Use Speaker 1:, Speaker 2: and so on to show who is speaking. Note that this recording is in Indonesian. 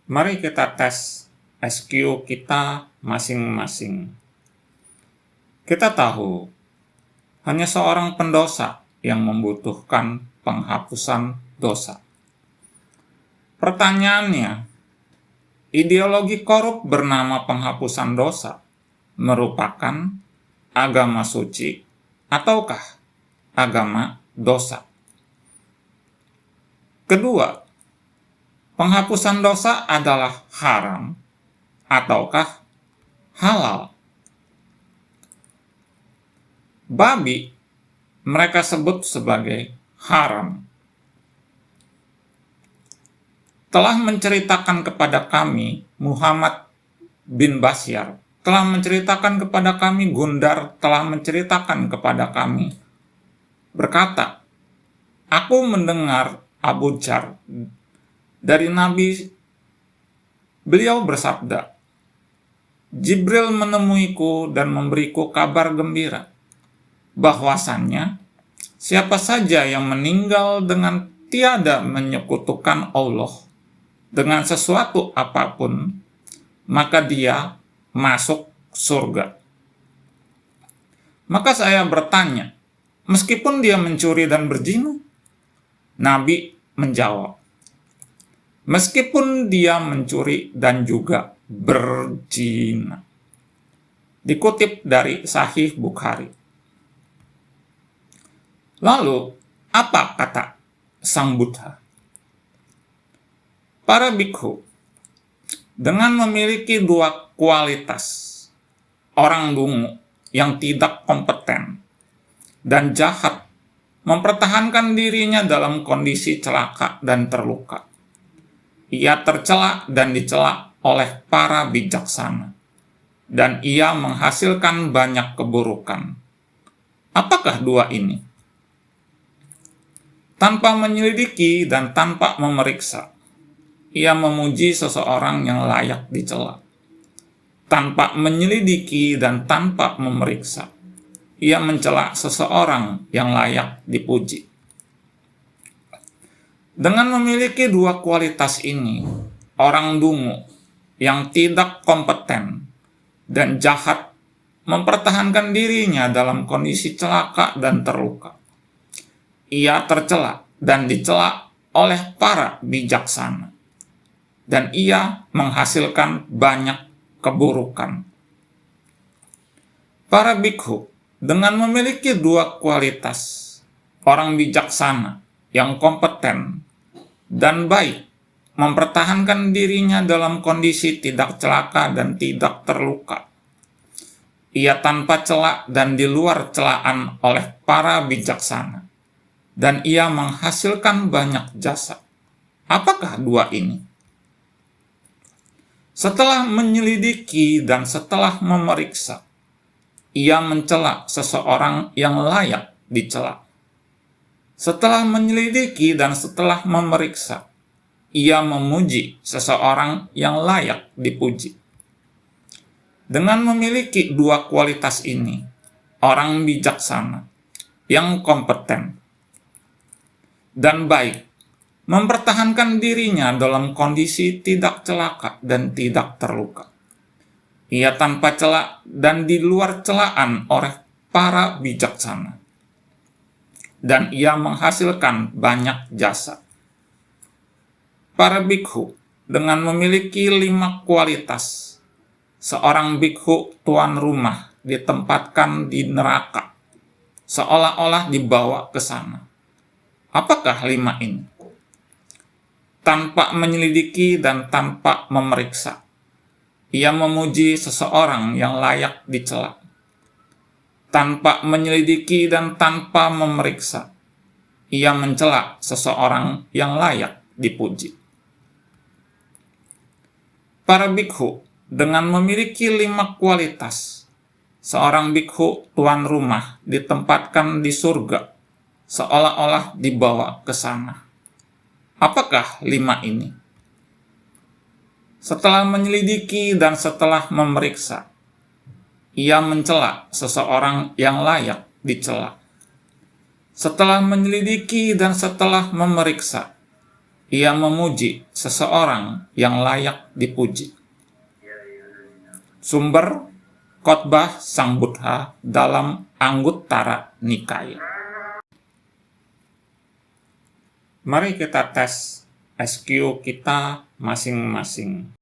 Speaker 1: Mari kita tes SQ kita masing-masing. Kita tahu, hanya seorang pendosa yang membutuhkan penghapusan dosa. Pertanyaannya, ideologi korup bernama penghapusan dosa merupakan agama suci ataukah agama dosa? Kedua, penghapusan dosa adalah haram ataukah halal? Babi mereka sebut sebagai haram. Telah menceritakan kepada kami Muhammad bin Basyar, telah menceritakan kepada kami Gundar, telah menceritakan kepada kami, berkata, aku mendengar Abu Dzar dari Nabi, beliau bersabda, Jibril menemuiku dan memberiku kabar gembira, bahwasannya siapa saja yang meninggal dengan tiada menyekutukan Allah dengan sesuatu apapun, maka dia masuk surga. Maka saya bertanya, meskipun dia mencuri dan berzina? Nabi menjawab, meskipun dia mencuri dan juga berzina. Dikutip dari Sahih Bukhari. Lalu, apa kata Sang Buddha? Para bikhu, dengan memiliki dua kualitas, orang dungu yang tidak kompeten dan jahat, mempertahankan dirinya dalam kondisi celaka dan terluka. Ia tercela dan dicela oleh para bijaksana, dan ia menghasilkan banyak keburukan. Apakah dua ini? Tanpa menyelidiki dan tanpa memeriksa, ia memuji seseorang yang layak dicela. Tanpa menyelidiki dan tanpa memeriksa, ia mencela seseorang yang layak dipuji. Dengan memiliki dua kualitas ini, orang dungu yang tidak kompeten dan jahat mempertahankan dirinya dalam kondisi celaka dan terluka. Ia tercela dan dicela oleh para bijaksana, dan ia menghasilkan banyak keburukan. Para bikhu dengan memiliki dua kualitas, orang bijaksana yang kompeten dan baik, mempertahankan dirinya dalam kondisi tidak celaka dan tidak terluka. Ia tanpa cela dan di luar celaan oleh para bijaksana, dan ia menghasilkan banyak jasa. Apakah dua ini? Setelah menyelidiki dan setelah memeriksa, ia mencela seseorang yang layak dicela. Setelah menyelidiki dan setelah memeriksa, ia memuji seseorang yang layak dipuji. Dengan memiliki dua kualitas ini, orang bijaksana yang kompeten dan baik mempertahankan dirinya dalam kondisi tidak celaka dan tidak terluka. Ia tanpa cela dan di luar celaan oleh para bijaksana, dan ia menghasilkan banyak jasa. Para bikhu dengan memiliki 5 kualitas, seorang bikhu tuan rumah ditempatkan di neraka, seolah-olah dibawa ke sana. Apakah 5 ini? Tanpa menyelidiki dan tanpa memeriksa, ia memuji seseorang yang layak dicela. Tanpa menyelidiki dan tanpa memeriksa, ia mencela seseorang yang layak dipuji. Para bikhu dengan memiliki 5 kualitas, seorang bikhu tuan rumah ditempatkan di surga, seolah-olah dibawa ke sana. Apakah 5 ini? Setelah menyelidiki dan setelah memeriksa, ia mencela seseorang yang layak dicela. Setelah menyelidiki dan setelah memeriksa, ia memuji seseorang yang layak dipuji. Sumber khotbah Sang Buddha dalam Anguttara Nikaya. Mari kita tes SQ kita masing-masing.